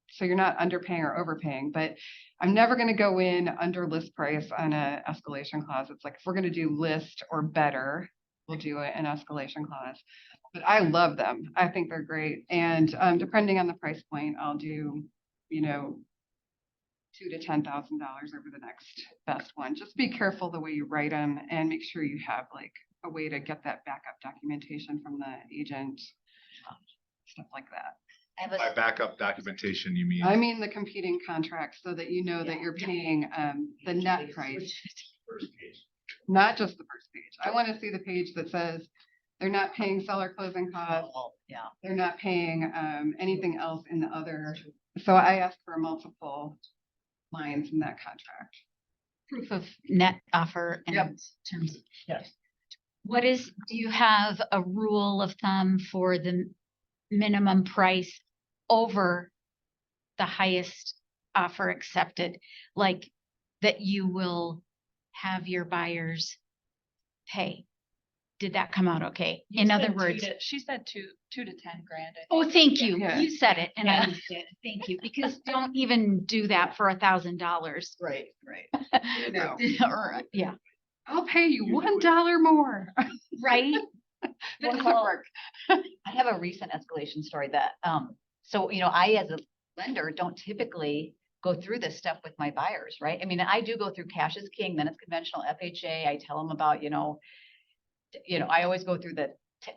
so you're not underpaying or overpaying, but I'm never going to go in under list price on a escalation clause. It's like, if we're going to do list or better, we'll do an escalation clause. But I love them. I think they're great. And depending on the price point, I'll do, you know, $2,000 to $10,000 over the next best one. Just be careful the way you write them and make sure you have like a way to get that backup documentation from the agent, stuff like that. I have a- By backup documentation, you mean? I mean, the competing contracts so that you know that you're paying the net price, not just the first page. I want to see the page that says they're not paying seller closing costs. Yeah. They're not paying anything else in the other. So I asked for multiple lines in that contract. proof of net offer Yep. and terms. Yes. Do you have a rule of thumb for the minimum price over the highest offer accepted? Like that you will have your buyers pay? Did that come out okay? You In said other two words, to- She said two to 10 grand. I oh, think. thank you. Yeah. You said it and I Yeah. missed it. Thank you. Because don't even do that for $1,000. Right, right. No, Or, yeah, I'll pay you $1 more. right? Doesn't Well, work. I have a recent escalation story that, so, you know, I, as a lender, don't typically go through this stuff with my buyers, right? I mean, I do go through cash is king, then it's conventional FHA. I tell them about, you know, I always go through the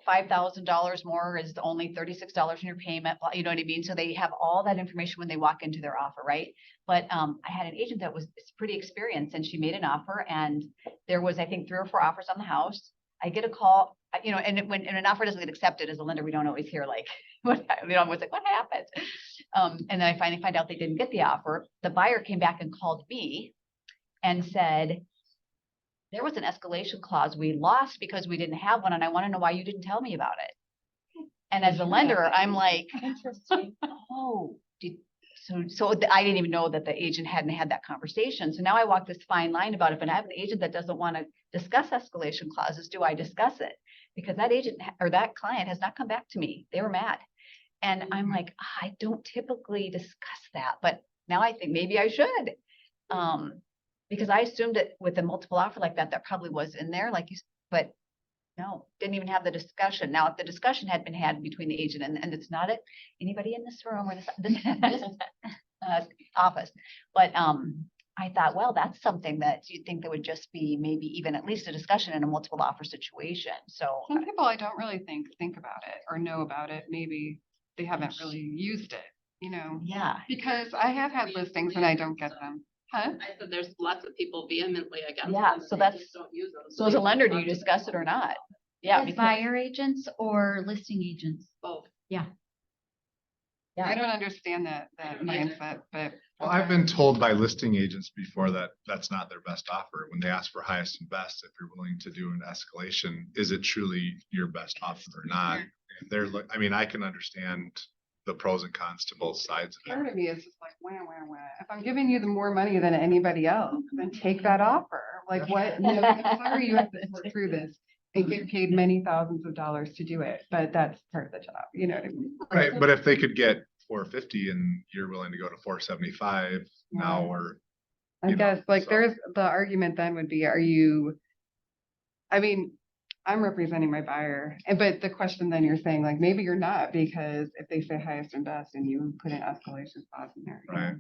$5,000 more is only $36 in your payment, you know what I mean? So they have all that information when they walk into their offer, right? But I had an agent that was pretty experienced and she made an offer and there was, I think, 3 or 4 offers on the house. I get a call, you know, and when an offer doesn't get accepted as a lender, we don't always hear like, what, you know, always like, what happened? And then I finally find out they didn't get the offer. The buyer came back and called me and said, there was an escalation clause we lost because we didn't have one. And I want to know why you didn't tell me about it. And as a lender, I'm like, oh, I didn't even know that the agent hadn't had that conversation. So now I walk this fine line about it, but I have an agent that doesn't want to discuss escalation clauses. Do I discuss it? because that agent or that client has not come back to me. They were mad. And I'm like, I don't typically discuss that, but now I think maybe I should. Because I assumed that with a multiple offer like that, that probably was in there, like you, but no, didn't even have the discussion. Now, if the discussion had been had between the agent and it's not anybody in this room or this office, but I thought, well, that's something that you'd think that would just be maybe even at least a discussion in a multiple offer situation. So Some people I don't really think about it or know about it. Maybe they haven't really used it, you know, yeah, because I have had listings and I don't get them. Huh? I said there's lots of people vehemently against Yeah, them, and so they that's- just don't use them. so as a they lender, just do you talk to discuss it them. or not? Yeah, As because buyer agents or listing agents? Both. I don't understand that mindset, but. Well, I've been told by listing agents before that that's not their best offer. When they ask for highest and best, if you're willing to do an escalation, is it truly your best offer or not? If they're, I mean, I can understand the pros and cons to both sides of Part it. of me is just like, wah, wah, wah. If I'm giving you the more money than anybody else, then take that offer. Like what, you know, I'm sorry you have to work through this and get paid many thousands of dollars to do it, but that's part of the job, you know what I mean? Right, but if they could get 450 and you're willing to go to 475, now Right. we're, I you know, guess, like, so- there's, the argument then would be, I mean, I'm representing my buyer, but the question then you're saying, like, maybe you're not, because if they say highest and best and you put an escalation clause in there. you know? Right.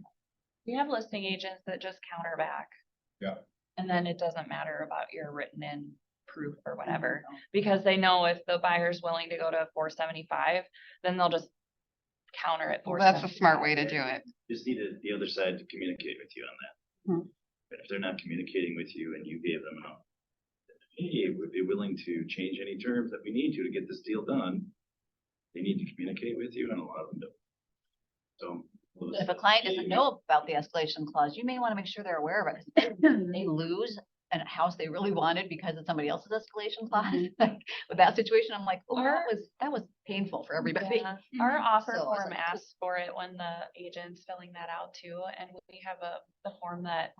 We have listing agents that just counter back. Yeah. And then it doesn't matter about your written in proof or whatever, because they know if the buyer's willing to go to 475, then they'll just counter at Well, that's 475. a smart way to do it. Just needed the other side to communicate with you on that. Hmm. But if they're not communicating with you and you gave them hey, we'd be willing to change any terms that we need to get this deal done, they need to communicate with you and a lot of them don't. So. if a client doesn't know about the escalation clause, you may want to make sure they're aware of it. They lose a house they really wanted because of somebody else's escalation clause. Like, with that situation, I'm like, oh, that was painful for everybody. Yeah. Our offer So I was form like, asks for it when the agent's filling that out too, and we have the form that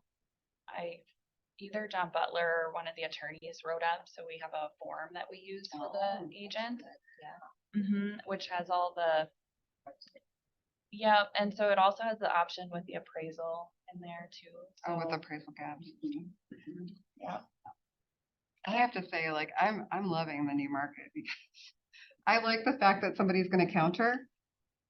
either John Butler or one of the attorneys wrote up, so we have a form that we use for the agent. Yeah. Which has all the. Yeah, and so it also has the option with the appraisal in there too. Oh, with so- appraisal gaps. Yeah. I have to say, like, I'm loving the new market because I like the fact that somebody's gonna counter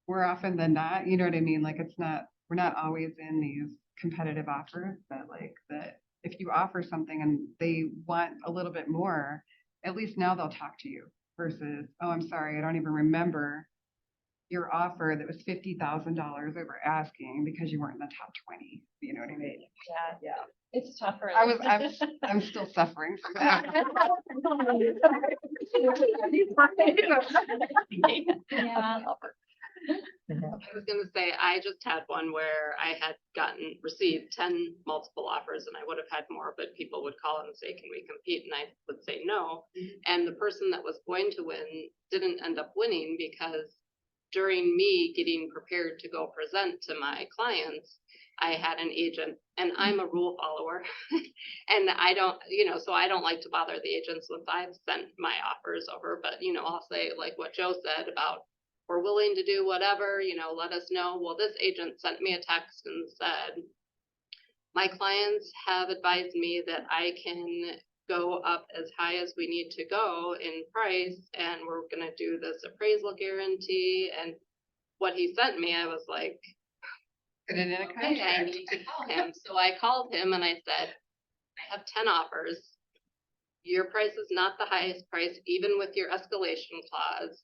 more often than not, you know what I mean? Like, we're not always in these competitive offers, but like that if you offer something and they want a little bit more, at least now they'll talk to you versus, oh, I'm sorry, I don't even remember your offer that was $50,000 over asking because you weren't in the top 20. You know what I mean? Yeah, it's tougher. I'm still suffering from that. Yeah. I was gonna say, I just had one where I had received 10 multiple offers and I would have had more, but people would call and say, can we compete? And I would say no. And the person that was going to win didn't end up winning because during me getting prepared to go present to my clients, I had an agent and I'm a rule follower and I don't, so I don't like to bother the agents once I've sent my offers over, but I'll say like what Joe said about we're willing to do whatever, let us know. Well, this agent sent me a text and said, my clients have advised me that I can go up as high as we need to go in price and we're going to do this appraisal guarantee. And what he sent me, I was like, Put it in a okay, I contract. need to call him. So I called him and I said, I have 10 offers. Your price is not the highest price, even with your escalation clause.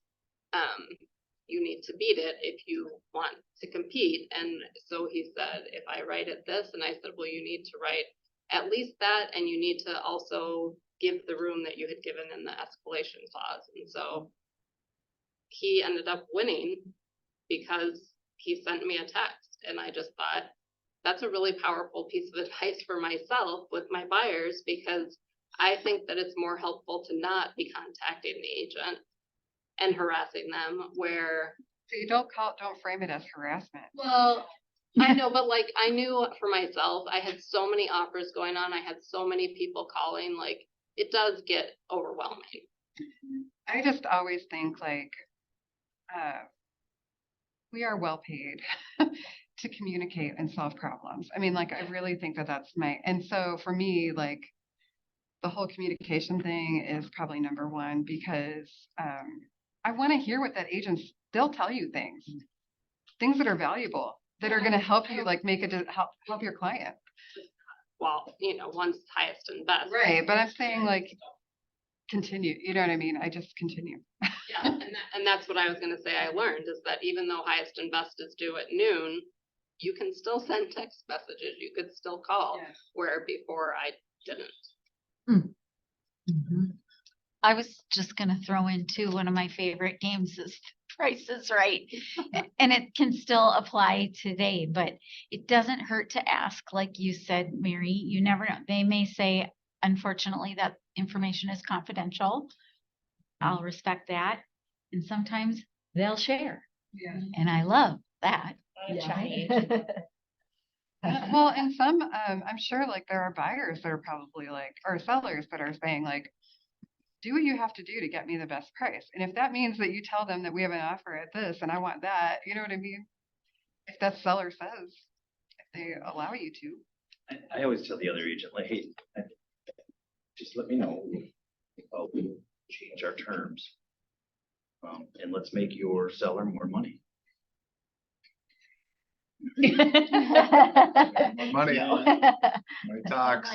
You need to beat it if you want to compete. And so he said, if I write it this, and I said, well, you need to write at least that, and you need to also give the room that you had given in the escalation clause. And so he ended up winning because he sent me a text. And I just thought, that's a really powerful piece of advice for myself with my buyers, because I think that it's more helpful to not be contacting the agent and harassing them where. So you don't frame it as harassment. Well, I know, but like I knew for myself, I had so many offers going on. I had so many people calling, like it does get overwhelming. I just always think like, we are well paid to communicate and solve problems. I mean, like, I really think that that's and so for me, like, the whole communication thing is probably number one because, I want to hear what that agent's, they'll tell you things that are valuable, that are going to help you like make help your client. Well, one's highest and best. Right. But I'm saying like, continue, you know what I mean? I just continue. Yeah, and that's what I was gonna say I learned, is that even though highest and best is due at noon, you can still send text messages, you could still call, Yes. where before I didn't. I was just gonna throw in too, one of my favorite games is Price is Right. And it can still apply today, but it doesn't hurt to ask, like you said, Mary, you never know. They may say, unfortunately, that information is confidential. I'll respect that. And sometimes they'll share. Yeah. And I love that. Well, and some, I'm sure like there are buyers that are probably like, or sellers that are saying like, do what you have to do to get me the best price. And if that means that you tell them that we have an offer at this and I want that, you know what I mean? If that seller says, if they allow you to. I always tell the other agent, like, hey, just let me know. I'll change our terms. And let's make your seller more money. Money, money talks.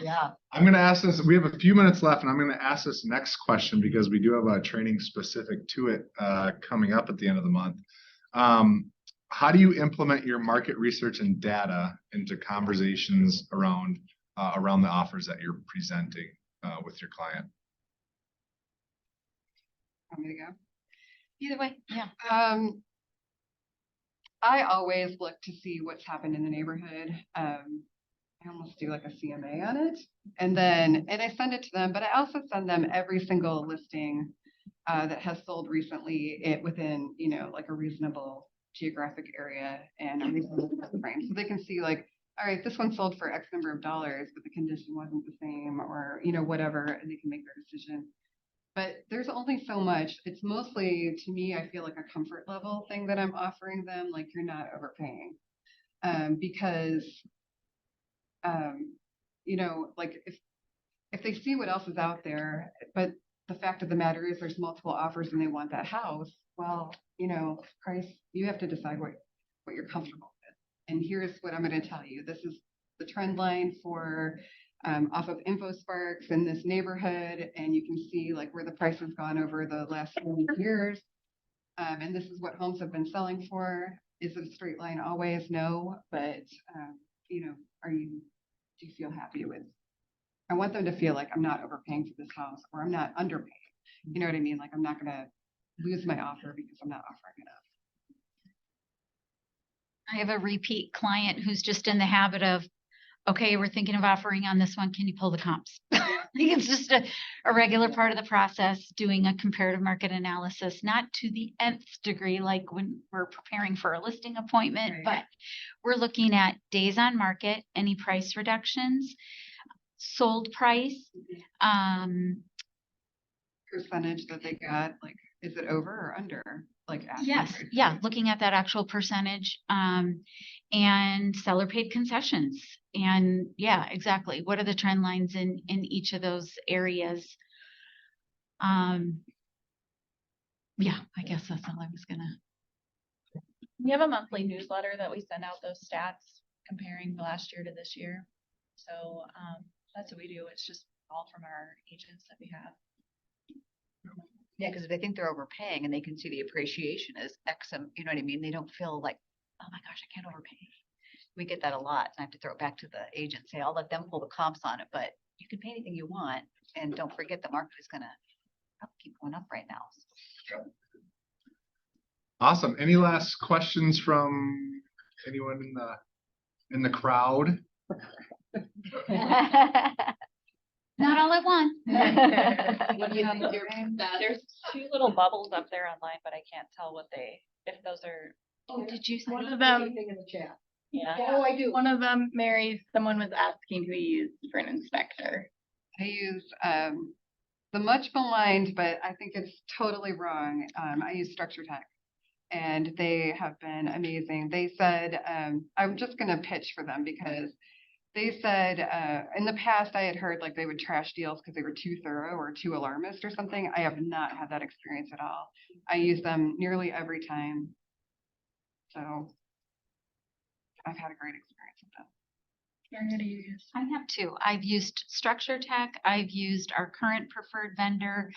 Yeah. I'm gonna ask this, we have a few minutes left and I'm gonna ask this next question because we do have a training specific to it coming up at the end of the month. How do you implement your market research and data into conversations around the offers that you're presenting with your client? Want me to go? Either way, yeah. I always look to see what's happened in the neighborhood. I almost do like a CMA on it, and I send it to them, but I also send them every single listing that has sold recently within, like a reasonable geographic area and a reasonable time frame. So they can see like, all right, this one sold for X number of dollars, but the condition wasn't the same, or, whatever, and they can make their decision. But there's only so much. It's mostly, to me, I feel like a comfort level thing that I'm offering them. Like, you're not overpaying. Because, like if they see what else is out there, but the fact of the matter is there's multiple offers and they want that house, well, price, you have to decide what you're comfortable with. And here's what I'm going to tell you. This is the trend line for off of InfoSparks in this neighborhood, and you can see like where the price has gone over the last 20 years. And this is what homes have been selling for. Is it a straight line? Always no, but do you feel happy with? I want them to feel like I'm not overpaying for this house, or I'm not underpaying. You know what I mean? Like, I'm not going to lose my offer because I'm not offering enough. I have a repeat client who's just in the habit of, okay, we're thinking of offering on this one. Can you pull the comps? It's just a regular part of the process, doing a comparative market analysis, not to the nth degree, like when we're preparing for a listing appointment, Right. but we're looking at days on market, any price reductions, sold price, Percentage that they got, like, is it over or under? Like, asking yes, price? yeah, looking at that actual percentage, and seller paid concessions. And yeah, exactly. What are the trend lines in each of those areas? Yeah, I guess that's all I was gonna. We have a monthly newsletter that we send out those stats comparing the last year to this year. So that's what we do. It's just all from our agents that we have. Yeah, because if they think they're overpaying and they can see the appreciation as X, you know what I mean? They don't feel like, oh my gosh, I can't overpay. We get that a lot. And I have to throw it back to the agent, say, I'll let them pull the comps on it, but you can pay anything you want. And don't forget the market is going to keep going up right now. Awesome. Any last questions from anyone in the crowd? Not all at once. What do you think your best? There's 2 little bubbles up there online, but I can't tell if those are. Oh, did you say? One of them, Yeah. oh, I do. One of them, Mary, someone was asking who you use for an inspector. I use the much maligned, but I think it's totally wrong. I use Structure Tech. And they have been amazing. They said, I'm just gonna pitch for them because they said, in the past I had heard like they would trash deals because they were too thorough or too alarmist or something. I have not had that experience at all. I use them nearly every time. So I've had a great experience with them. I have two. I've used Structure Tech. I've used our current preferred vendor.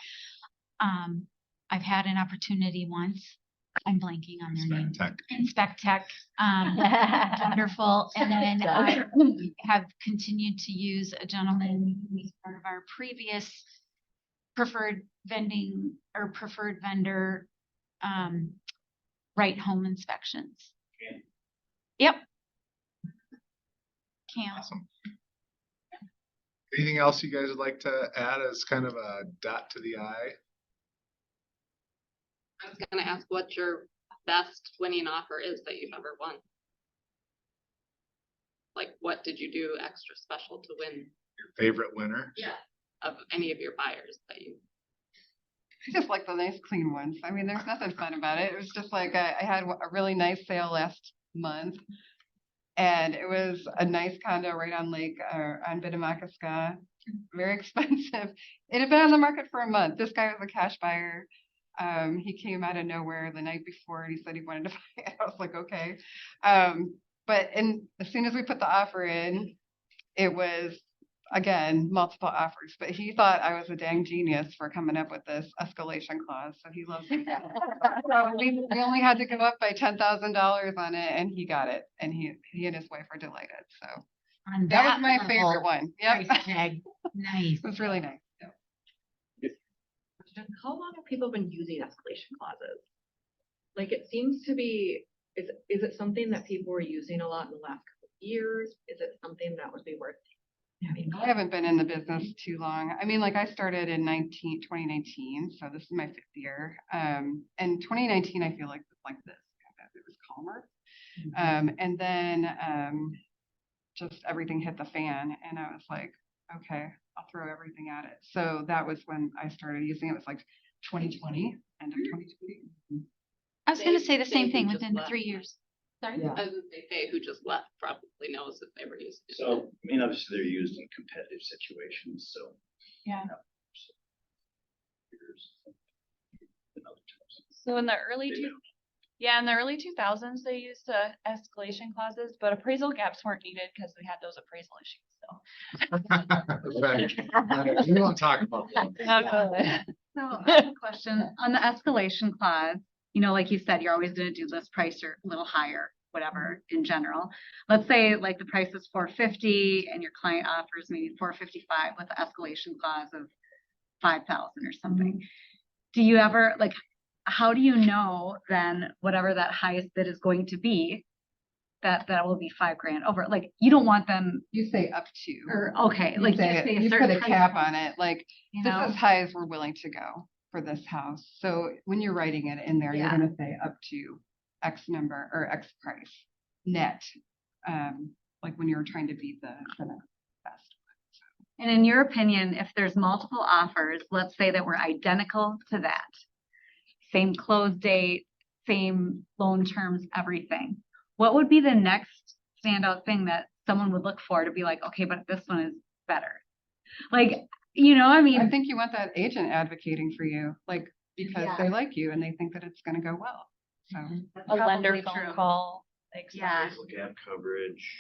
I've had an opportunity once. I'm blanking on their name. Tech. Inspect Tech, wonderful. And then I have continued to use a gentleman who was part of our previous preferred vendor, Right Home Inspections. Yep. Cam. Awesome. Anything else you guys would like to add as kind of a dot to the I? I was gonna ask what your best winning offer is that you've ever won. Like, what did you do extra special to win? Your favorite winner? Yeah. Of any of your buyers that you. I just like the nice clean ones. I mean, there's nothing fun about it. It was just like I had a really nice sale last month. And it was a nice condo right on Lake, on Binnenmakaska, very expensive. It had been on the market for a month. This guy was a cash buyer. He came out of nowhere the night before and he said he wanted to buy it. I was like, okay. But as soon as we put the offer in, it was, again, multiple offers. But he thought I was a dang genius for coming up with this escalation clause. So he loves it. So we only had to go up by $10,000 on it and he got it. And he and his wife are delighted. So On that was my level, favorite one. Yep. price tag. Nice. It was really nice. How long have people been using escalation clauses? Like, it seems to be, is it something that people were using a lot in the last couple of years? Is it something that would be worth having? I haven't been in the business too long. I mean, like I started in 2019, so this is my 5th year. And 2019, I feel like this, it was calmer. And then just everything hit the fan and I was like, okay, I'll throw everything at it. So that was when I started using it. It was like 2020, end of 2020. I was gonna say the They same thing just within left. 3 years. Sorry. Yeah. I was gonna say Faye, who just left, probably knows if they were using it. So, I mean, obviously they're used in competitive situations, so. Yeah. And other times. So in the early They know. in the early 2000s, they used escalation clauses, but appraisal gaps weren't needed because we had those appraisal issues. So. We won't talk about that. So I have a question on the escalation clause, like you said, you're always gonna do list price or a little higher, whatever, in general. Let's say like the price is $450 and your client offers maybe $455 with the escalation clause of $5,000 or something. Do you ever, like, how do you know then whatever that highest bid is going to be, that will be $5,000 over? Like, you don't want them, You say up to. or, okay, like, Say just say a you put certain a price cap point, on it, like you this is know? as high as we're willing to go for this house. So when you're writing it in there, you're Yeah. gonna say up to X number or X price net. Like when you're trying to beat the best. And in your opinion, if there's multiple offers, let's say that were identical to that, same close date, same loan terms, everything, what would be the next standout thing that someone would look for to be like, okay, but this one is better? Like, I I mean, think you want that agent advocating for you, like, because Yeah. they like you and they think that it's gonna go well. So A lender probably phone true. call. Yeah. Appraisal gap coverage.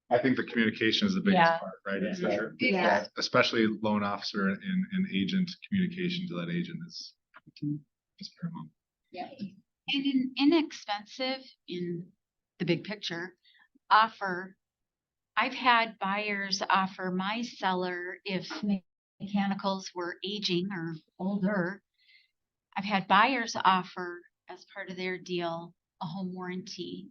I think the communication is the biggest Yeah. part, right? It's Yeah, that- sure. Yeah. Especially loan officer and agent communication to that agent is paramount. And an inexpensive, in the big picture, offer. I've had buyers offer my seller if mechanicals were aging or older. I've had buyers offer as part of their deal a home warranty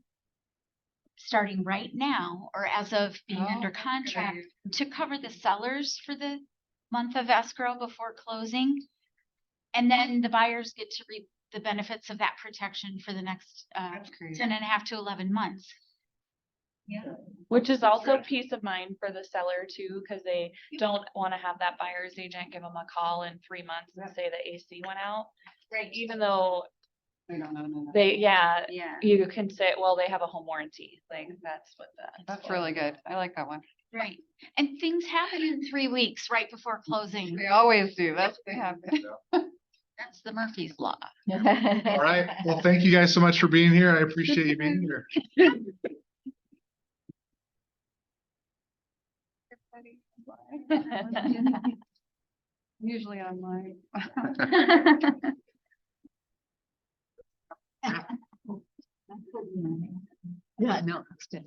starting right now or as of being Oh, under that's a good contract idea. to cover the sellers for the month of escrow before closing. And then the buyers get to reap the benefits of that protection for the next That's crazy. 10.5 to 11 months. Yeah. Which is also peace of mind for the seller too, because they don't want to have that buyer's agent give them a call in 3 months and say the AC went out. Right. Even though I don't know. they, yeah, Yeah. you can say, well, they have a home warranty. Like that's what That's really good. I like that one. Right. And things happen in 3 weeks right before closing. They always do. That's what they have. That's the Murphy's Law. All right. Well, thank you guys so much for being here. I appreciate you being here. Usually online. Yeah, no, that's good.